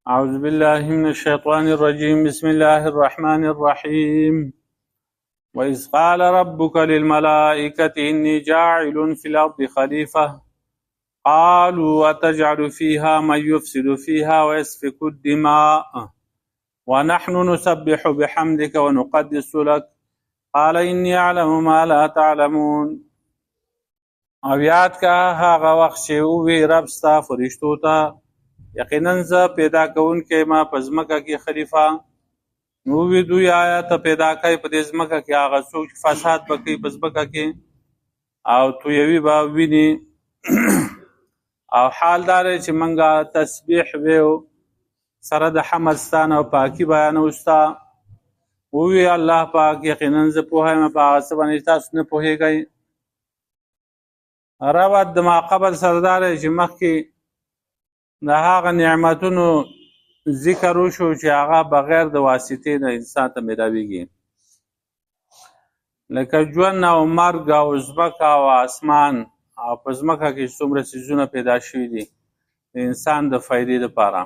أعوذ بالله من الشيطان الرجيم. بسم الله الرحمن الرحيم. وإذ قال ربك للملائكة إني جاعل في الأرض خليفة قالوا أتجعل فيها من يفسد فيها ويسفك الدماء ونحن نسبح بحمدك ونقدس لك قال إني أعلم ما لا تعلمون. او یاد کا هغه وخت چې وی رب ستا فرشتو ته یقینا زه پیدا کوونکی ما په ځمکه کې خلیفه نو وی دوی آیا ته پیدا کوي په دې ځمکه کې هغه څوک چې فساد به کوي په ځمکه کې او تویوي به ویني او حال دا دی چې موږ تسبیح ویو سره د حمد ستانه او پاکي بیانو ستا ووی الله پاک یقینا زه پوهیم په هغه څه باندې تاسو نه پوهېږئ. ربط د ما قبل سردار چې مخکې د هغه نعمتونو ذکر وشو چې هغه بغیر د واسطې نه انسان ته میلاویږي، لکه ژوند او مرګ او ځمکه او اسمان او په ځمکه کې څومره څیزونه پیدا شوي دي د انسان د فایدې لپاره.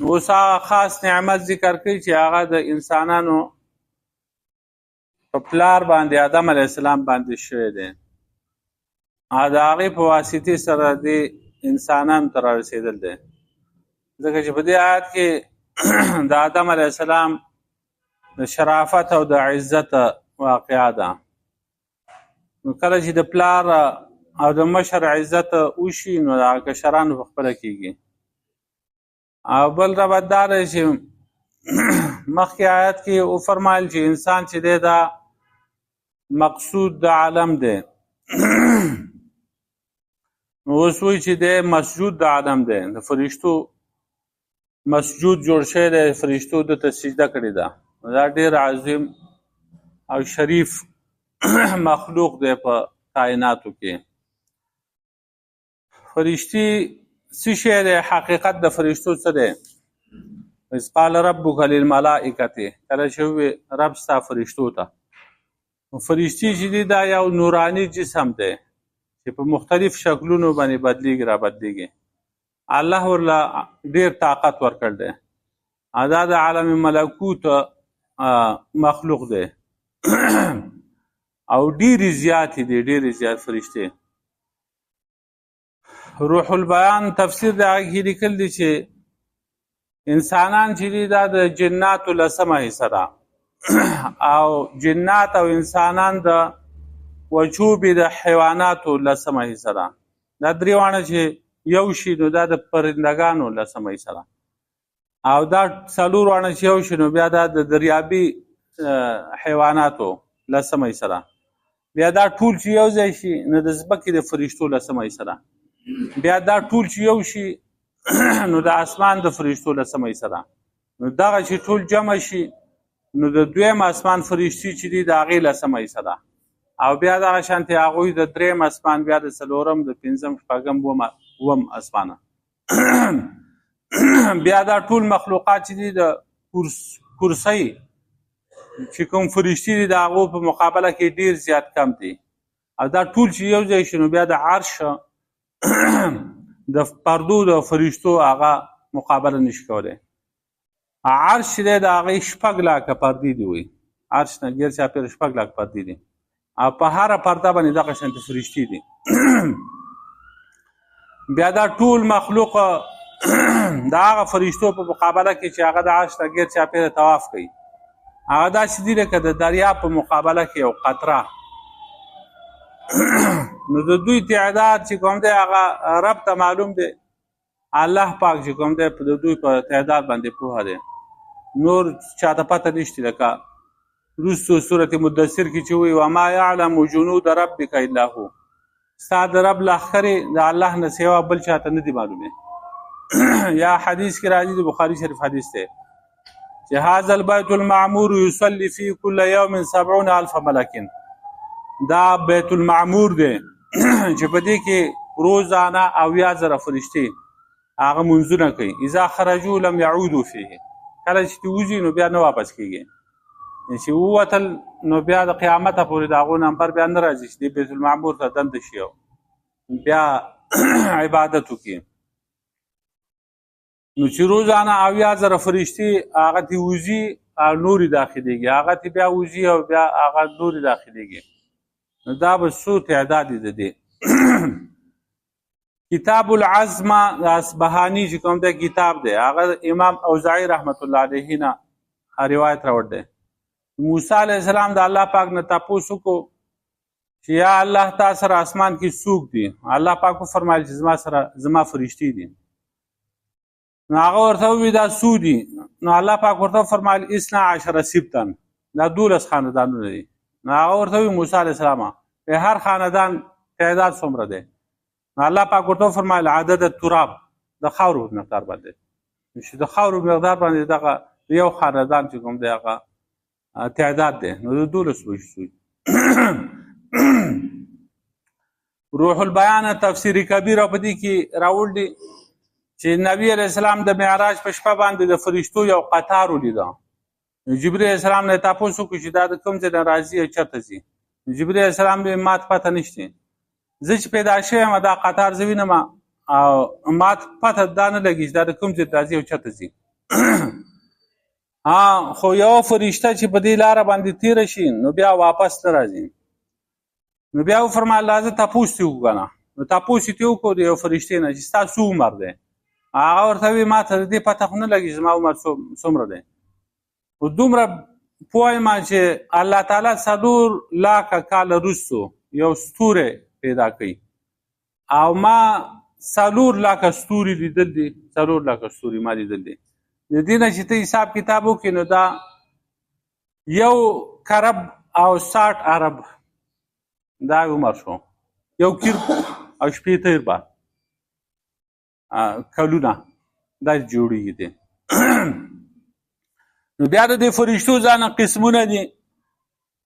اوس هغه خاص نعمت ذکر کوي چې هغه د انسانانو په پلار باندې آدم علیه السلام باندې شوی دی. د هغې په واسطې سره د انسانانو ته رارسېدل دی، ځکه چې په دې آیت کې د آدم علیه السلام د شرافت او د عزت واقعه ده. نو کله چې د پلار او د مشر عزت وشي نو د کشرانو په خپله کېږي. او بل ربط دا دی چې مخکې آیت کې وفرمایل چې انسان چې دی دا مقصود د عالم دی، نو اوس وایي چې دی مسجود د عالم دی، د فرشتو مسجود جوړ شوی دی، فرشتو دته سجده کړې ده. دا ډېر عظیم او شریف مخلوق دی په کائناتو کې. فرشتي څه شی دی؟ حقیقت د فرشتو څه دی؟ اذ قال ربک للملائکة، کله چې ووی رب ستا فرشتو ته. فرشتي چې دی دا یو نورانی جسم دی چې په مختلف شکلونو باندې بدلیږي را بدلیږي. الله ورله ډېر طاقت ورکړ دی. دا د عالم ملکوت مخلوق دی او ډېرې زیاتې دي، ډېرې زیات فرشتې. روح البیان تفسیر د هغې کې لیکل دي چې انسانان چې دي دا د جناتو لسمه حصه ده او جنات او انسانان د وجوبې د حیواناتو لسمه حصه ده. دا درې واړه چې یو شي نو دا د پرندګانو لسمه حصه ده، او دا څلور واړه چې یو شي نو بیا دا د دریابي حیواناتو لسمه حصه ده. بیا دا ټول چې یو ځای شي نو د ځمکې د فرشتو لسمه حصه ده. بیا دا ټول چې یو شي نو د اسمان د فرشتو لسمه حصه ده. نو دغه چې ټول جمع شي نو د دویم اسمان فرشتي چې دي د هغې لسمه حصه ده، او بیا دغه شانتې هغوی د دریم اسمان، بیا د څلورم، د پنځم، شپږم، اووم اسمانه. بیا دا ټول مخلوقات چې دي د کرسۍ چې کوم فرشتي دي د هغو په مقابله کې ډېر زیات کم دي، او دا ټول چې یو ځای شي نو بیا د عرش د پردو د فرشتو هغه مقابله نشي کولی. عرش چې دی د هغې 6 لاکه پردې دي، وایي عرش نه ګیر چاپېره 6 لاکه پردې دي، او په هره پرده باندې دغه شانتې فرشتې دي. بیا دا ټول مخلوق د هغه فرشتو په مقابله کې چې هغه د عرش نه ګیر چاپېره طواف کوي، هغه داسې دي لکه د دریاب په مقابله کې یو قطره. نو د دوی تعداد چې کوم دی هغه رب ته معلوم دی، الله پاک چې کوم دی د دوی په تعداد باندې پوهه دی، نور چاته پته نشته. لکه وروستو سورت مدثر کې چې وایي وما یعلم جنود ربک الا هو، ستا د رب لښکرې د الله نه سوا بل چاته نه دي معلومې. یا حدیث کې راځي، د بخاري شریف حدیث دی چې هذا البیت المعمور یصلی فی کل یوم 70,000 ملک. دا بیت المعمور دی چې په دې کې روزانه 80,000 فرشتې هغه منځونه کوي. اذا خرجوا لم يعودوا فيه، کله چې وځي نو بیا نه واپس کېږي. چې ووتل نو بیا د قیامته پورې د هغو نمبر بیا نه راځي چې د بیت المعمور ته دنده شي او بیا عبادت وکړي. نو چې روزانه 80,000 فرشتي هغه ته وځي او نورې داخلېږي، هغه ته بیا وځي او بیا هغه نورې داخلېږي. نو دا به څو تعداد دی د دې. کتاب العزم د اصبهاني چې کوم دی کتاب دی، هغه امام اوزاعي رحمت الله علیه نه روایت راوړ دی. موسی علیه السلام د الله پاک نه تپوس وکړو چې یا الله تا سره اسمان کې څوک دي؟ الله پاک وفرمایل چې زما فرشتي دي. نو هغه ورته وویل دا څو دي؟ نو الله پاک ورته وفرمایل 12 سبتن، دا 12 خاندانونه دي. نو هغه ورته وویل موسی علیه السلام په هر خاندان تعداد څومره دی؟ نو الله پاک ورته وفرمایل عدد التراب، د خاورو مقدار باندې، چې د خاورو مقدار باندې دغه یو خاندان چې کوم دی هغه تعداد دی. نو د 12 وشي. روح البیان تفسیر کبیر په دې کې راوړل دي چې نبی علیہ السلام د معراج په شپه باندې د فرشتو یو قطار ولیده. جبرئیل علیہ السلام نه تاسو کو چې دا د کوم ځای نه راځي او چرته ځي؟ جبرئیل علیہ السلام به مات پته نشته. زه چې پیدا شوم دا قطار زوینم او مات پته دا نه لګی چې دا د کوم ځای راځي او چرته ځي. خو یو فرشته چې په دې لار باندې تیر شي نو بیا واپس نه راځي. نو بیا فرمایله لازم تاسو ته وګڼه. نو تاسو ته وکړو یو فرشته نه چې تاسو عمر دی. هغه ورته وی ما ته دې پته خو نه لګي زما عمر څومره دی. او دومره پوهیم چې الله تعالی 4,00,000 کال وروسته یو ستوری پیدا کړي او ما 4,00,000 ستوري لیدل دي. 4,00,000 ستوري ما لیدل دي. د دې نه چې ته حساب کتاب وکړې نو دا یو کرب او 60 عرب دا عمر شو، یو کیر او 80 کلونه دا جوړیږي دي. نو بیا د دې فرشتو ځانه قسمونه دي.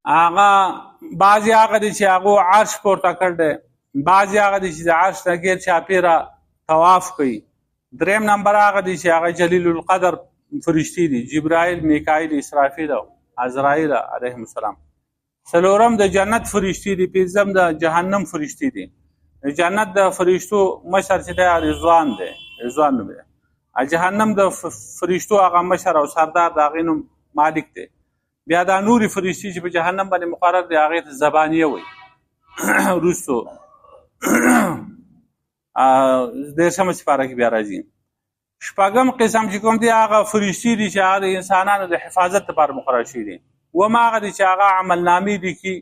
هغه بعضې هغه دي چې هغو عرش پورته کړ دی، بعضې هغه دي چې د عرش نه ګیر چاپېره طواف کوي. دریم نمبر هغه دي چې هغه جلیل القدر فرشتي دي، جبرائیل، میکائیل، اسرافیل او عزرائیل علیهم السلام. څلورم د جنت فرشتي دي، پنځم د جهنم فرشتي دي. جنت د فرشتو مشر چې دی رضوان دی، رضوان نوم دی. جهنم د فرشتو هغه مشر او سردار د هغې نوم مالک دی. بیا دا نورې فرشتي چې په جهنم باندې مقرر دی هغې ته زبانیه وایي. وروستو 13مه سپاره کې بیا راځي. شپږم قسم چې کوم دی هغه فرشتي دي چې هغه د انسانانو د حفاظت لپاره مقرر شوي دي. اووم هغه دي چې هغه عملنامې لیکي،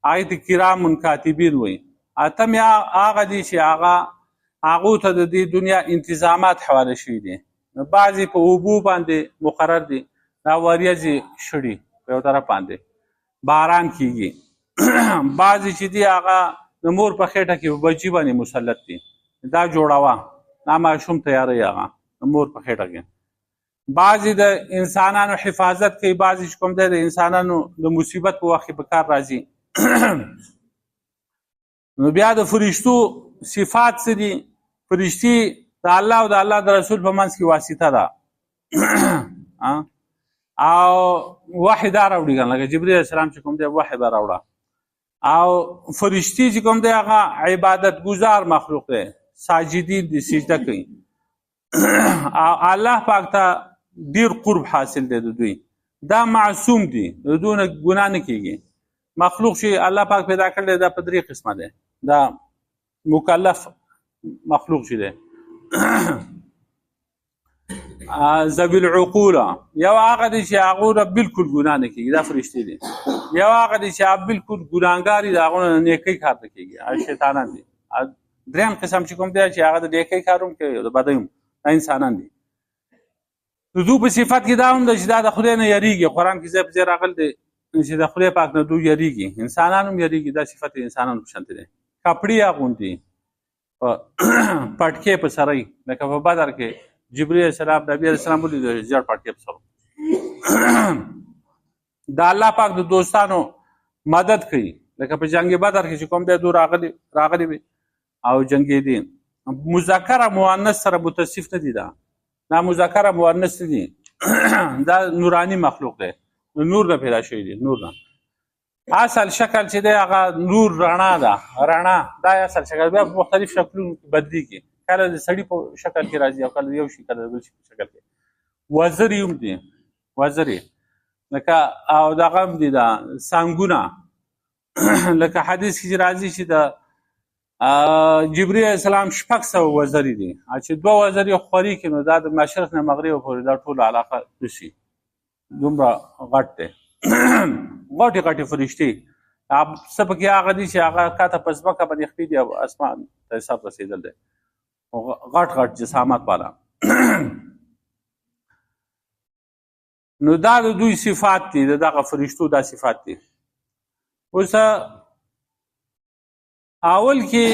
هغې ته کرام کاتبین وایي. اتم هغه دي چې هغو ته د دې دنیا انتظامات حواله شوي دي. بعضې په اوبو باندې مقرر دي، دا وریځې شړي په یو طرف باندې باران کیږي. بعضې چې دي هغه د مور په خېټه کې په بچي باندې مسلط دي، دا جوړوه دا ماشوم تیاروي هغه د مور په خېټه کې. بعضې د انسانانو حفاظت کوي، بعضې چې کوم دی د انسانانو د مصیبت په وخت کې په کار راځي. نو بیا د فرشتو صفات څه دي؟ فرشتي د الله او د الله د رسول په منځ کې واسطه ده او وحی دا راوړي کنه، لکه جبرئیل علیه السلام چې کوم دی وحی به راوړه. او فرشتي چې کوم دی هغه عبادت گزار مخلوق دی، ساجدین دي، سجده کوي. او الله پاک ته ډیر قرب حاصل دی د دوی. دا معصوم دي، د دوی نه ګناه نه کیږي. مخلوق چې الله پاک پیدا کړی دا په 3 قسمه دی. دا مکلف مخلوق چې دی ذوی العقوله، یو هغه دی چې هغو نه بلکل ګناه نه کیږي، دا فرشتې دي. یو هغه دی چې بلکل ګناهګار دي، د هغو نه نیکۍ کار نه کیږي، شیطانان دي. دریم قسم چې کوم دی چې هغه د نیکۍ کار هم کوي، د بدۍ هم، دا انسانان دي. د دوی په صفت کې دا هم ده چې دا د خدای نه یریږي. قرآن کې ځای په ځای راغلی دی چې د خدای پاک نه دوی یریږي، انسانان هم یریږي. دا صفت انسانانو په شانتې دی. کپړې اغوندي، پټکې په سرای، لکه په بدر کې جبرئیل علیه السلام نبی علیه السلام ولید زیړ پټکې په سر. دا الله پاک د دوستانو مدد کوي، لکه په جنگ بدر کې چې کوم دی دوی راغلي وي او جنګېدي. مذکر مؤنث سره متصف نه دي، دا مذکر مؤنث نه دي. دا نورانی مخلوق دی. نور نه پیدا شوی دی. نور نه اصل شکل چې دی هغه نور رڼا ده. رڼا دا اصل شکل بیا مختلف شکلونه بدلیږي، کله د سړي په شکل کې راځي او کله یو شي کله بل شي په شکل کې. وزري هم دي، وزري لکه او دغه هم دي دا سانګونه لکه حدیث کې راځي چې د جبرئیل علیه السلام 600 وزري دي، چې 2 وزري خوري کې نو دا د مشرق نه مغرب پورې دا ټول علاقه وشي. دومره غټ دی غټې غټې فرشتې څه پکې هغه دي چې هغه کاته په ځمکه باندې خپې دي او اسمان ته حساب رسېدل دی، غټ غټ جسامت والا. نو دا د دوی صفات دي، دغه فرشتو دا صفات دي. اوس اول کې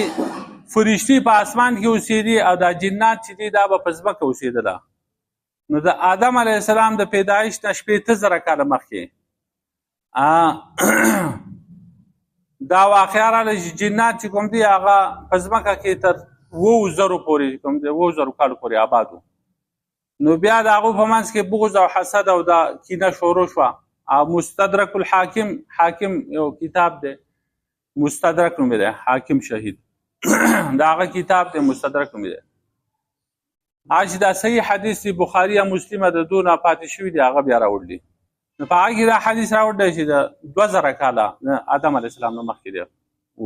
فرشتي په اسمان کې اوسېدي او دا جنات چې دي دا به په ځمکه اوسېدله. نو د آدم علیه السلام د پیدایش نه 80,000 کاله مخکې دا واقعه راغله چې جنات چې کوم دي هغه په ځمکه کې تر 2000 پورې کوم دي 2000 کالو پورې آباد وو. نو بیا د هغو په منځ کې بغض او حسد او دا کینه شروع شوه. مستدرک الحاکم، حاکم یو کتاب دی مستدرک نومې دی، حاکم شهید دا هغه کتاب دی مستدرک نومې دی. چې دا صحیح حدیث دی بخاري یا مسلم د دوه نه پاتې شوي دی هغه بیا راوړلی. نو په هغه کې دا حدیث راوړلی چې د 2000 کاله آدم علیه السلام نه مخکې دی و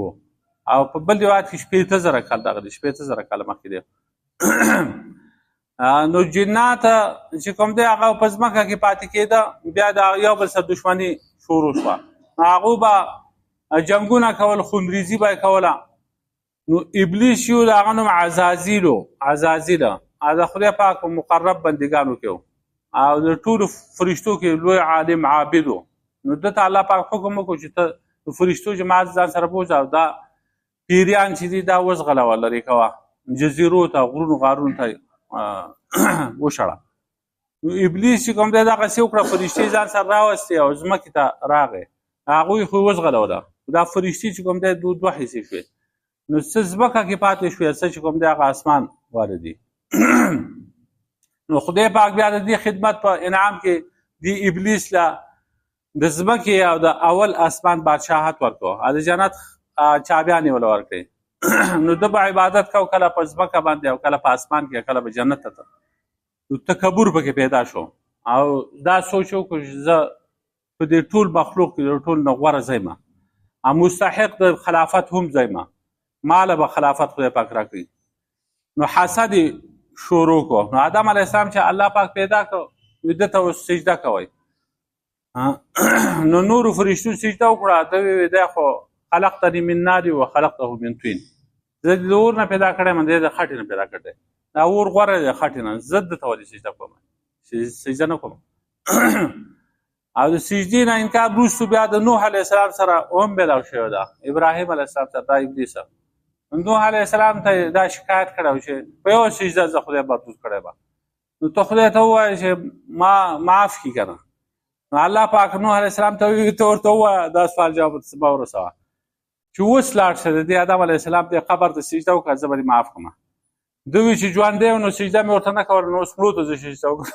او په بل روایت کې 80,000 کاله دغه دی 80,000 کاله مخکې دی. نو جنات چې کوم دی هغه په ځمکه کې پاتې کېده، بیا د یو بل سره دښمني شروع شوه. هغو به جنګونه کول، خونریزي به یې کوله. نو ابلیس یو د هغه نوم عزازیل و. عزازیل د خدای پاک په مقرب بندګانو کې و او د ټولو فرشتو کې لوی عالم عابد و. نو دته الله پاک حکم وکړو چې ته د فرشتو جماعت ځان سره بوځه او دا پیریان چې دي دا وزغلوه، لرې کوه، جزیرو ته غرونو غارونو ته وشړه. نو ابلیس چې کوم دی دغسې وکړه، فرشتې ځان سره راوستې او ځمکې ته راغی، هغوی خو یې وزغلوله. دا فرشتې چې کوم دی 2 حصې شوې. نو څه ځمکه کې پاتې شوې، څه چې کوم دی هغه اسمان والا دي. نو خدای پاک بیا د دې خدمت په انعام کې دی ابلیس له د ځمکې او د اول اسمان بادشاهت ورکړو، د جنت چابیانې وله ورکړې. نو ده به عبادت کو کله په ځمکه باندې او کله په اسمان کې، کله به جنت ته. نو تکبر پکې پیدا شو او دا سوچ وکړو چې زه په دې ټول مخلوق کې د ټول نه غوره ځایمه، مستحق د خلافت هم ځایمه، ماله به خلافت خدای پاک راکړي. نو حسد شروع کو. نو آدم علیه السلام چې الله پاک پیدا کړ ده ته سجده کوئ. نو نورو فرشتو سجده وکړه، ته ویې دی خو خلقتني من نار و خلقته من طین، زه د اور نه پیدا کړی یم، دی د خټې نه پیدا کړی. دا اور غوره دی خټې نه، زه دته ولې سجده کوم؟ سجده نه کوم. او د سجدې نه انکار وروستو بیا د نوح علیه السلام سره هم بلاو شوی ده، ابراهیم علیه السلام سره دا ابلیس. نوح علیه السلام ته دا شکایت کړی چې په یو سجده زه خدای مردود کړی به، نو ته خدای ته ووایه چې ما معاف کړي که نه. نو الله پاک نوح علیه السلام ته ووایي ته ورته ووایه دا سوال جواب ما ورسوه چې اوس لاړ شه د دې آدم علیه السلام دې قبر ته سجده وکړه زه به دې معاف کړم. ده وایي چې ژوندی نو سجده مې ورته نه کوله، نو اوس مړو ته زه سجده وکړم.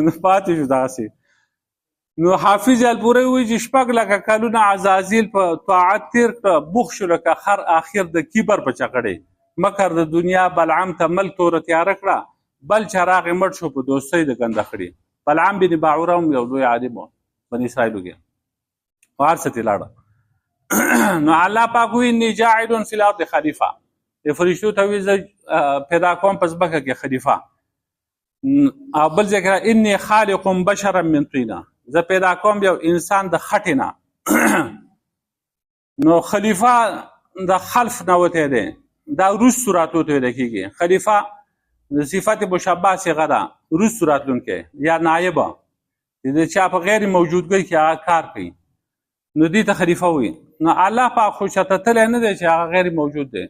نو پاتې شو دغسې. نو حافظ الپوري وایي چې 6 لکه کلونه عزازیل په طاعت تیر کړه، بوخ شو لکه خر آخر د کبر په چکړې، مکر د دنیا بلعام ته مل توره تیاره کړه، بل چراغ یې مړ شو په دوستۍ د ګنده خړي. بلعام بن باعوره هم یو لوی عالم و بني اسرائیلو کې، په هر څه ترې لاړه. نو الله پاک وایي انی جاعل فی الارض خلیفه، د فرشتو ته وایي زه پیدا کوم په ځمکه کې خلیفه. او بل ځای کې انی خالق بشرا من طینه، زه پیدا کوم یو انسان د خټې نه. نو خلیفه د خلف نه وتی دی، دا وروستو راتلو ته ویل کېږي. خلیفه د صفت مشبه صیغه ده، وروستو راتلونکی یا نایبه، د چا په غیر موجودګۍ کې هغه کار کوي، نو دې ته خلیفه وایي. نو الله پاک خو چاته تلی نه دی چې هغه غیر موجود دی،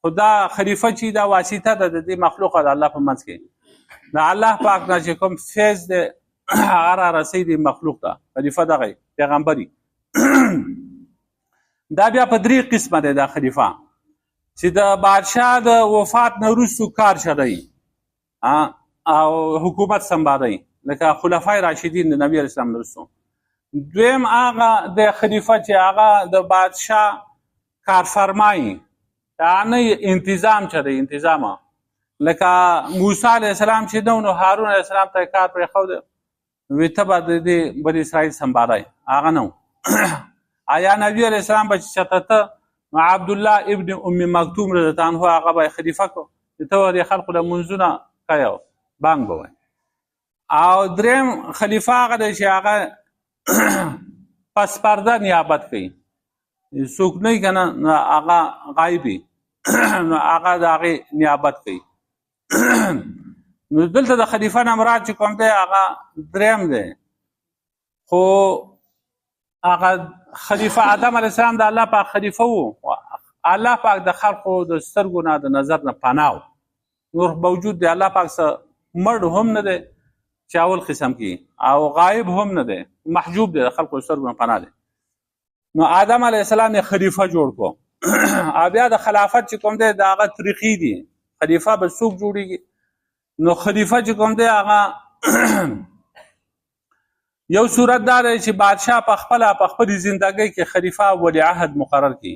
خو دا خلیفه چې دا واسطه ده د دې مخلوقه د الله په منځ کې. د الله پاک نه چې کوم فیض دی هغه را رسوي د مخلوق ته، خلیفه دغه پیغمبري. دا بیا په 3 قسمه دی دا خلیفه، چې د بادشاه د وفات نه وروستو کار چلوي او حکومت سنبالوي. لکه خلفای راشدین د نبی اسلام وروسته. دویم هغه د خلیفه چې هغه د بادشاه کارفرمایي یعنی انتظام چره انتظام لکه موسی علیه السلام چې نو هارون علیه السلام ته کار پرېښود وی ته به د دې بني اسرائیل سمبالای هغه نو آیا نبی علیه السلام به چې چته نو عبدالله ابن ام مکتوم رضی الله عنه هغه به خلیفه کو ته د خلکو له منځونه کوي بانګ بوي. او دریم خلیفه هغه دی چې هغه پس پرده نیابت کوي څوک نه کنه هغه غایبی نو هغه د هغې نیابت کوي. نو دلته د خلیفه نه مراد چې کوم دی هغه دریم دی خو هغه خلیفه آدم علیه السلام د الله پاک خلیفه و الله پاک د خلقو د سترګو نه د نظر نه پناه نور موجود دی الله پاک سره مړ هم نه دی چې اول قسم کې او غایب هم نه دی محجوب دی د خلقو سترګو نه پناه دی. نو آدم علیه السلام یې خلیفه جوړ کو او بیا د خلافت چې کوم دی د هغه طریقې دي خلیفه به څوک جوړیږي. نو خلیفه چې کوم دی هغه یو صورت دا دی چې بادشاه په خپل زندګۍ کې خلیفه ولی عهد مقرر کړي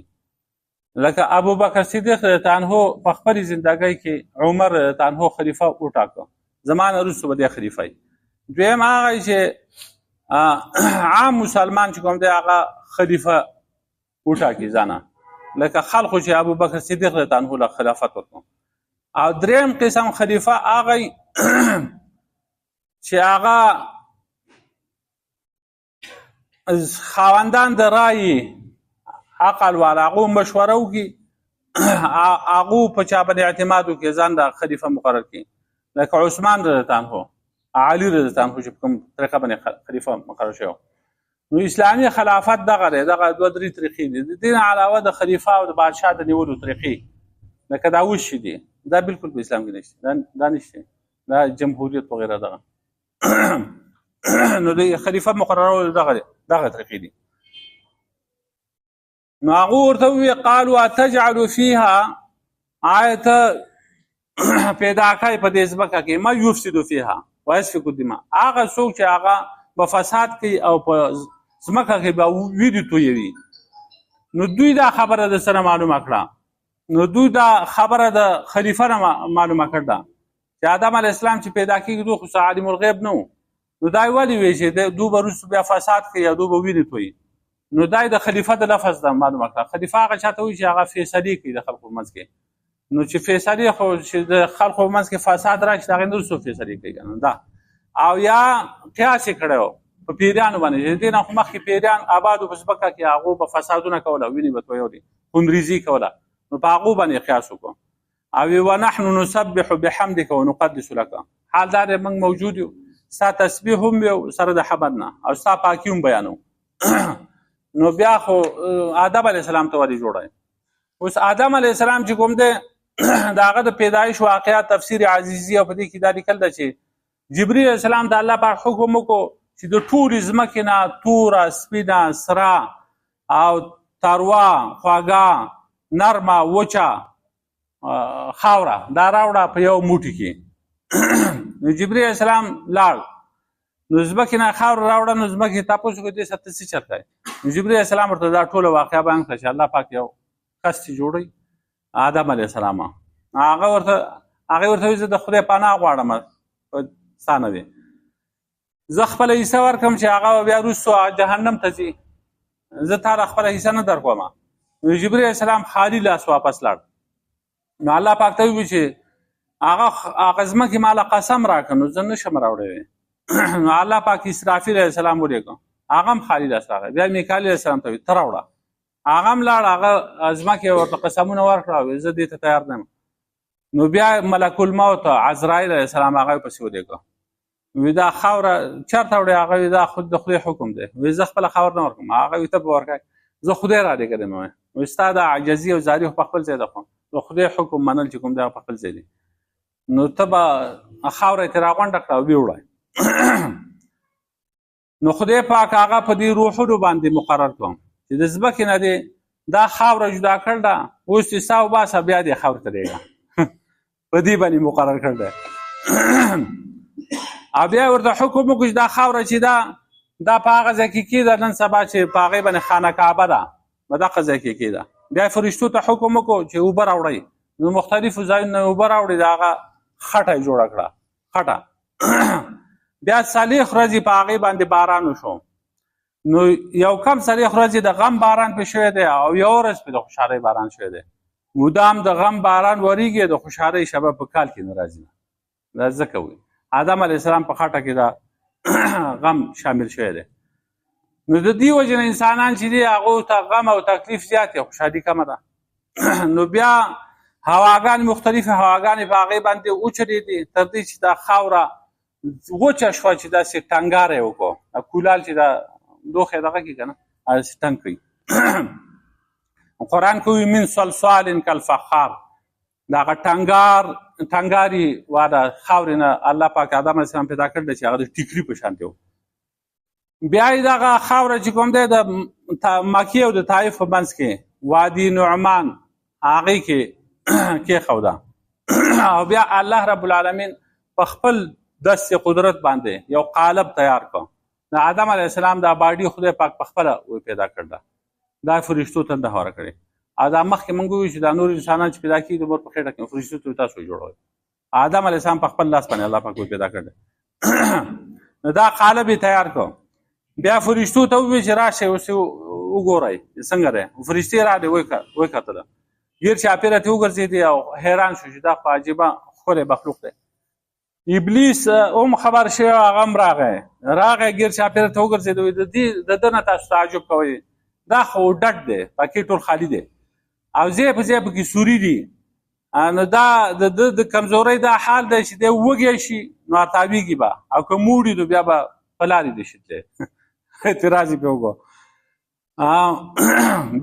لکه ابوبکر صدیق رضی الله عنه په خپل زندګۍ کې عمر رضی الله عنه خلیفه وټاکه زمانه وروسته به خلیفه. دویم هغه چې عام مسلمان چې کوم دی هغه خلیفه وټاکي ځانه لکه خلکو چې ابوبکر صدیق رضی الله عنه له خلافت ورکړ. او دریم قسم خلیفه هغه چې هغه خاوندان د رای عقل والا هغه مشوره وکړي هغه په چا باندې اعتماد وکړي ځان د خلیفه مقرر کړي لکه عثمان رضی الله عنه علي رضی الله عنه چې کوم طریقه باندې خلیفه مقرر شو. نو اسلامي خلافت دغه دوه درې طریقې دي د دین علاوه د خلیفه او د بادشاه د نیولو طریقې لکه دا وش دي دا بالکل په اسلام کې نشته دا نشته دا جمهوریت وغیرہ دغه نو د خلیفه مقررول دغه طریقې دي. نو هغه ورته وی قالوا اتجعل فيها آیت پیدا کوي په دې ځمکه کې ما یفسد فيها ويسفك الدماء هغه څوک چې هغه په فساد کوي او په ځمکه کې به ویډیو تویوي. نو دوی دا خبره د سره معلومه کړه نو دوی دا خبره د خلیفه نه معلومه کړه چې آدم علیه السلام چې پیدا کېږي دوی خو عالم الغیب نه نو دا ولې وی چې دوی به وروسته بیا فساد کوي یا دوی به وینې تویي. نو دا د خلیفه د لفظ د معلومه کړه خلیفه هغه چاته وایي چې هغه فیصلې کوي د خلکو منځ کې. نو چې فیصلې خو چې د خلکو منځ کې فساد راشي هغې نه وروسته فیصلې کوي دا او یا قیاس یې کړی په پیریانو باندې دې نه خو مخکې پیریان آبادو په ځمکه کې هغو به فسادونه کوله وینې به تویولې خونریزي کوله نو په هغو باندې قیاس وکړو او ونحن نسبح بحمدک ونقدس لک حال دا دی موږ موجود یو ستا تسبیح هم یو سره د حمد نه او ستا پاکي هم بیانو. نو بیا خو آدم علیه السلام ته ولې جوړی. اوس آدم علیه السلام چې کوم دی د هغه د پیدایش واقعات تفسیر عزیزي او په دې کې دا لیکل ده چې جبرئیل علیه السلام د الله پاک حکم وکړو چې د ټولې ځمکې نه توره سپینه سره او تروه خوږه نرمه وچه خاوره دا راوړه په یو موټي کې. نو جبرئیل علیه السلام لاړ نو ځمکې نه خاوره راوړه نو ځمکې تپوس وکړو دې سره ته څه چل دی. نو جبرئیل علیه السلام ورته دا ټوله واقعه بیان کړه چې الله پاک یو کس چې جوړوي آدم علیه السلام هغه ورته وایي زه د خدای پناه غواړم ستا نه دی زه خپله حصه ورکړم چې هغه بیا وروسته جهنم ته ځي زه تا له خپله حصه نه در کوم. نو جبرئیل علیه السلام خالي لاس واپس لاړ. نو الله پاک ته ووایي چې هغه ځمکې ما له قسم راکړه نو زه نشم راوړی. نو الله پاک اسرافیل علیه السلام ولیږه هغه هم خالي لاس راغی. بیا میکایل علیه السلام ته وایي ته راوړه هغه هم لاړ هغه ځمکې ورته قسمونه ورکړه زه دې ته تیار نه یم. نو بیا ملک الموت عزراییل علیه السلام هغه پسې ولیږه وی دا خاوره چېرته وړې هغه وی دا خود د خدای حکم دی وی زه خپله خاور نه ورکوم هغه وی ته به ورکوې زه خدای رالیږلی یم وی ستا دا عجزي او زاري په خپل ځای ده خو د خدای حکم منل چې کوم دی په خپل ځای دی نو ته به خاوره یې ترې راغونډه کړه او ویې وړه. نو خدای پاک هغه په دې روحونو باندې مقرر کړم چې د ځمکې نه دی دا خاوره جدا کړ ده اوس چې سا وباسه بیا دې خاورې ته لیږه په دې باندې مقرر کړ ده. او بیا ورته حکم وکړو چې دا خاوره چې دا په هغه ځای کې کېده نن سبا چې په هغې باندې خانه کعبه ده په دغه ځای کې کېده. بیا فرشتو ته حکم وکړو چې اوبه راوړئ. نو مختلفو ځایونو نه اوبه راوړي، د هغه خټه یې جوړه کړه، خټه. بیا 40 ورځې په هغې باندې باران وشو. نو یو کم 40 ورځې د غم باران پې شوی دی او یو ورځ پې د خوشحالۍ باران شوی دی. مدام د غم باران وریږي، د خوشحالۍ شبه په کال کې نه راځي. دا ځکه وي آدم علیه السلام په خټه کې دا غم شامل شوی دی. نو د دې وجې نه انسانان چې دي هغو ته غم او تکلیف زیات دی، خوشحالي کمه ده. نو بیا هواګانې مختلفې هواګانې په هغې باندې وچرېدې تر دې چې دا خاوره وچه شوه چې داسې ټنګاره یې وکړو. کولال چې دا دوخې دغه کې که نه هسې ټنګ کړي. قرآن کې وایي من صلصال کالفخار، د هغه ټنګاري واده خاورې نه الله پاک آدم علیه السلام پیدا کړی دی چې هغه د ټیکري په شانتې و. بیا یې دغه خاوره چې کوم دی د مکې او د طایف په منځ کې وادي نعمان هغې کې کېښوده. او بیا الله رب العالمین په خپل دست قدرت باندې یو قالب تیار کړ. د آدم علیه السلام دا باډي خدای پاک په خپله پیدا کړ. دا فرشتو ته ده هواره کړې. او دا مخکې موږ وویل چې دا نور انسانان چې پیدا کېږي د مور په خېټه کې فرشتو ته تاسو جوړوئ. آدم علیه السلام په خپل لاس باندې الله پاک پیدا کړ. نو دا قالب یې تیار کړ. بیا فرشتو ته وویل چې راشئ اوس وګورئ څنګه دی. فرشتې راغلې وکتله، ګیر چاپېره ترې وګرځېدې او حیران شو چې دا خو عجیبه ښکلی مخلوق دی. ابلیس هم خبر شوی، هغه هم راغی ګیر چاپېره ته وګرځېد. د ده نه تاسو تعجب کوئ، دا خو ډډ دی، پکې ټول خالي دی او ځای په ځای پکې سوري دي. نو دا د کمزورۍ دا حال دی چې دی وږی شي نو تاویږي به، او که موړي نو بیا به په لارې دی شتلی. اعتراض یې پرې وکړو.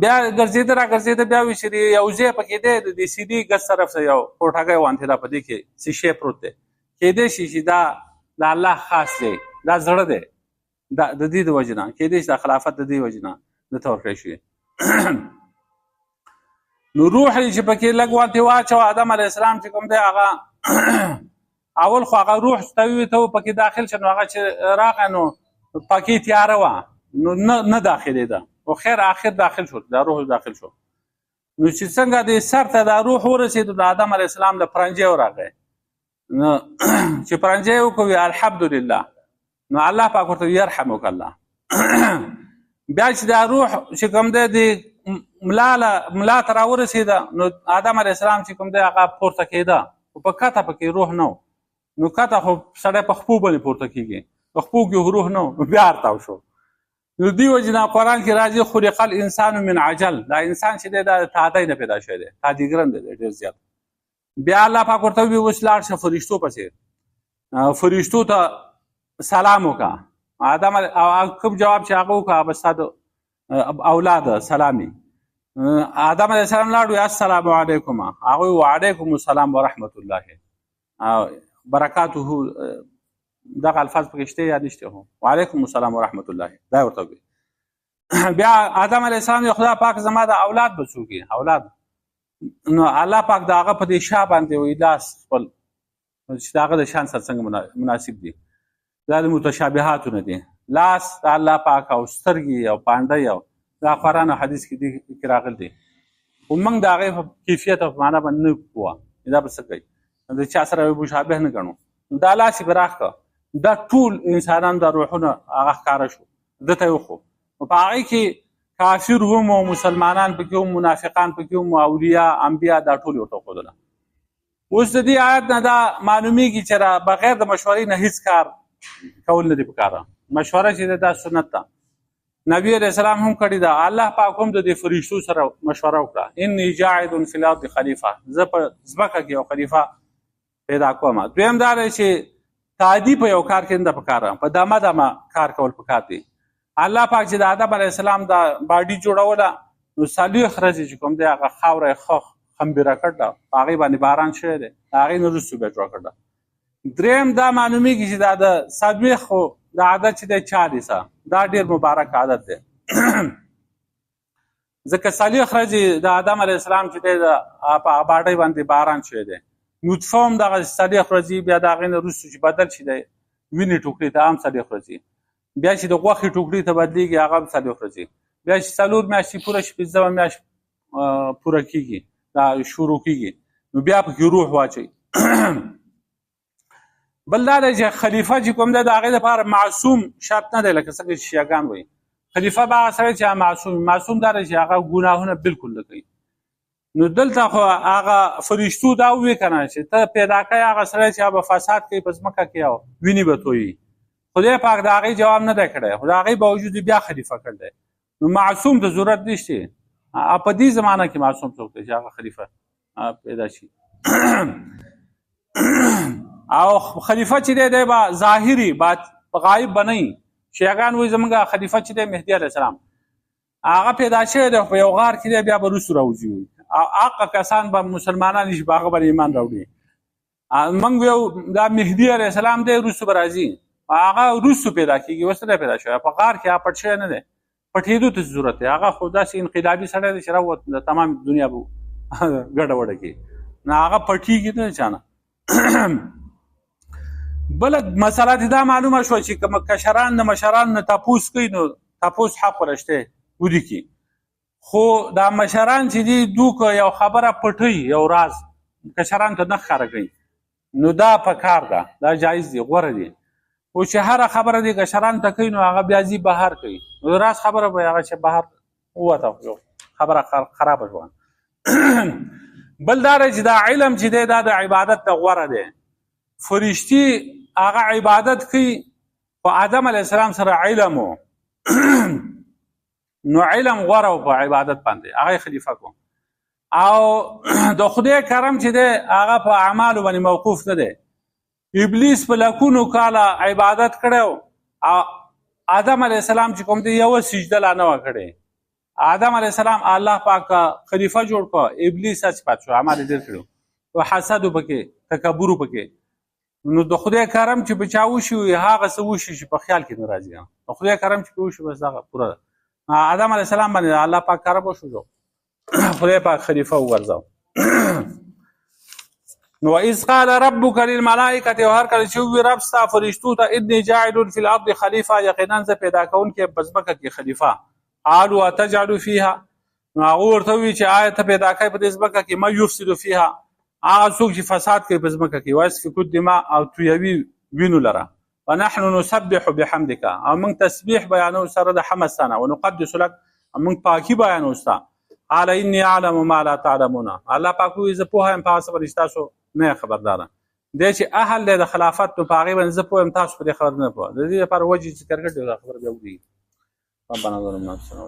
بیا ګرځېده راګرځېده، بیا وایي چې یو ځای پکې دی د سیدي ګز طرف ته یو کوټګۍ غوندې ده، په دې کې څه شی پروت دی. کېدای شي چې دا د الله خاص دی، دا زړه دی د دې د وجې نه، کېدای شي دا خلافت د دې وجې نه درته ورکړی شوي. نو روح یې چې پکې لږ غوندې واچوه، آدم علیه السلام چې کوم دی هغه اول خو هغه روح ستوي ته پکې داخل شه، نو هغه چې راغی نو پکې تیاره وه، نو نه داخلېده. خو خیر آخر داخل شو، دا روح داخل شو. نو چې څنګه د سر ته دا روح ورسېدو د آدم علیه السلام د پرنجی ورغی. نو چې پرنجی وکړو الحمدلله، نو الله پاک ورته یرحمک الله. بیا چې دا روح چې کوم دی د ملا ته راورسېده، نو آدم علیه السلام چې کوم دی هغه پورته کېده، خو په کته پکې روح نه و. نو کته خو سړی په خپو باندې پورته کېږي، په خپو کې روح نه و، بیا ارتاو شو. نو دې وجې نه قرآن کې راځي خلق الانسان من عجل، دا انسان چې دی دا د تادۍ نه پیدا شوی دی، تادیګرن دی ډېر زیات. بیا الله پاک ورته ووایي اوس لاړ شه فرشتو پسې، فرشتو ته سلام وکړه. آدم کوم جواب چې هغه وکړه هغه ستا د اولاد سلامي. آدم علیه السلام لاړ وایي السلام علیکم، هغه وایي وعلیکم السلام ورحمت الله برکاته. دغه الفاظ پکې شته یا نشته؟ هو وعلیکم السلام ورحمت الله، دا ورته وایي. بیا آدم علیه السلام یې خدای پاک زما د اولاد به څوک وي؟ اولاد. نو الله پاک د هغه په دې شا باندې وایي لاس خپل چې د هغه د شان سره څنګه مناسب دي. دا د متشابهاتو نه دي، لاس د الله پاک او سترګې او پانډۍ او دا قرآن او حدیث کې راغلی دي. خو موږ د هغې په کیفیت او په معنا باندې نه پوه، دا به څه کوي؟ د چا سره مشابه نه ګڼو. دا لاس یې براخ کړه، دا ټول انسانان د روحونه هغه ښکاره شو، ده ته یې وښو. په هغې کې کافر هم او مسلمانان پکې هم، منافقان پکې هم، اولیاء انبیا دا ټول یې ورته وښودله. اوس د دې آیت نه دا معلومیږي چې بغیر د مشورې نه هېڅ کار کول نه دي پکاره. مشوره چې ده دا سنت ده، نبی علیه السلام هم کړې ده. الله پاک هم د دې فرشتو سره مشوره وکړه، انی جاعل فی الارض خلیفه، زه په ځمکه کې یو خلیفه پیدا کوم. دویم دا دی چې تعدي په یو کار کې نه ده پکاره، په دمه دمه کار کول پکار دي. الله پاک چې د آدم علیه السلام دا باډي جوړوله، نو 40 ورځې چې کوم دی هغه خاوره یې ښه خمبیره کړله، په هغې باندې باران شوی دی، د هغې نه وروستو بیا جوړه کړله. دریم دا معلومیږي چې دا د څلوېښتو د عادت چې دی 40 دا ډېر مبارک عادت دی. ځکه 40 ورځې د آدم علیه السلام چې دی په باډۍ باندې باران شوی دی. نطفه هم دغه 40 ورځې بیا د هغې نه وروستو چې بدل شي دی وینې ټوکرې ته هم څلوېښت ورځې، بیا چې د غوښې ټوکرې ته بدلېږي هغه هم څلوېښت ورځې، بیا چې 4 میاشتې پوره شي 15مه میاشت پوره کېږي دا شروع کېږي نو بیا پکې روح واچوي. بل دا دی چې خلیفه چې کوم دی د هغې لپاره معصوم شرط نه دی لکه څنګه چې شیعګان وایي. خلیفه به هغه سړی چې معصوم دا دی چې هغه ګناهونه بالکل نه کوي. نو دلته خو هغه فرشتو دا ووایي که نه چې ته پیدا کوې هغه سړی چې هغه به فساد کوي په ځمکه کې او وینې به تویي. خدای پاک د هغې جواب نه دی کړی خو د هغې باوجود بیا خلیفه کړی دی. نو معصوم ته ضرورت نشته. په دې زمانه کې معصوم څوک دی چې هغه خلیفه پیدا شي. او خلیفه چې دی به ظاهري غایب به نه وي. شیعګان وایي زموږ خلیفه چې دی مهدي علیه السلام هغه پیدا شوی دی په یو غار کې دی بیا به روسو راوځي او هغه کسان به مسلمانان شي په هغه به ایمان راوړي. موږ ویو دا مهدي علیه السلام دی روسو به راځي هغه روسو پیدا کېږي اوس نه پیدا شوی په غار کې هغه پټ شوی نه دی پټېدو ته ضرورت دی. هغه خو داسې انقلابي سړی دی چې راووت د تمام دنیا به ګډه وډه کړي نو هغه پټېږي نه چا نه. بله مسله دې دا معلومه شوه چې که کشران د مشران نه تپوس کوي نو تپوس حق ورشته ولیکي خو دا مشران چې دي دوی که یو خبره پټوي یو راز کشران ته نه ښکاره کوي نو دا پکار ده دا جایز دی غوره دی. خو چې هره خبره دې کشران ته کوي نو هغه بیا ځي بهر کوي نو راز خبره به هغه چې بهر ووته خبره خرابه شوه. بل دا دی چې دا علم چې دی دا د عبادت د غوره دی. فرشتي هغه عبادت کوي په آدم علیه السلام سره علم و نو علم غوره و په عبادت باندې هغه خلیفه کو او د خدای کرم چې دی هغه په اعمالو باندې موقوف نه دی. ابلیس په لکونو کاله عبادت کړی او آدم علیه السلام چې کوم دی یوه سجده لا نه وه کړې. آدم علیه السلام الله پاک خلیفه جوړ کړ ابلیس هڅې پاتې شو اعمال یې ډېر کړي و حسد و پکې تکبر و پکې. نو د خدای کرم چې په چا وشي هغه څه وشي چې په خیال کې نه راځي. د خدای کرم چې وشي بس هغه پوره ده. آدم علیه السلام باندې الله پاک کرم وشو خدای پاک خلیفه وګرځاو. نو اذ قال ربک للملائکة هر کله چې وی رب ستا فرشتو ته انی جاعل فی الارض خلیفه یقینا زه پیدا کوونکی په ځمکه کې خلیفه. قالوا اتجعل فیها نو هغه ورته ووایي چې آیا ته پیدا کوې په دې ځمکه کې من یفسد فیها هغه څوک چې فساد کوي په ځمکه کې ویسفک الدماء او تویوي وینو لره ونحن نسبح بحمدک او موږ تسبیح بیانو سره د حمد ستانه ونقدس لک موږ پاکي بیانو ستا. قال انی اعلم ما لا تعلمون الله پاک وایي زه پوهه یم په هغه څه باندې چې تاسو نه خبرداره. دی چې اهل دی د خلافت نو په هغې باندې زه پوه یم تاسو په دې خبر نه پوه. د دې لپاره وجې ذکر کړی دا خبره بیا ولیږي. ربنا ظلمنا انفسنا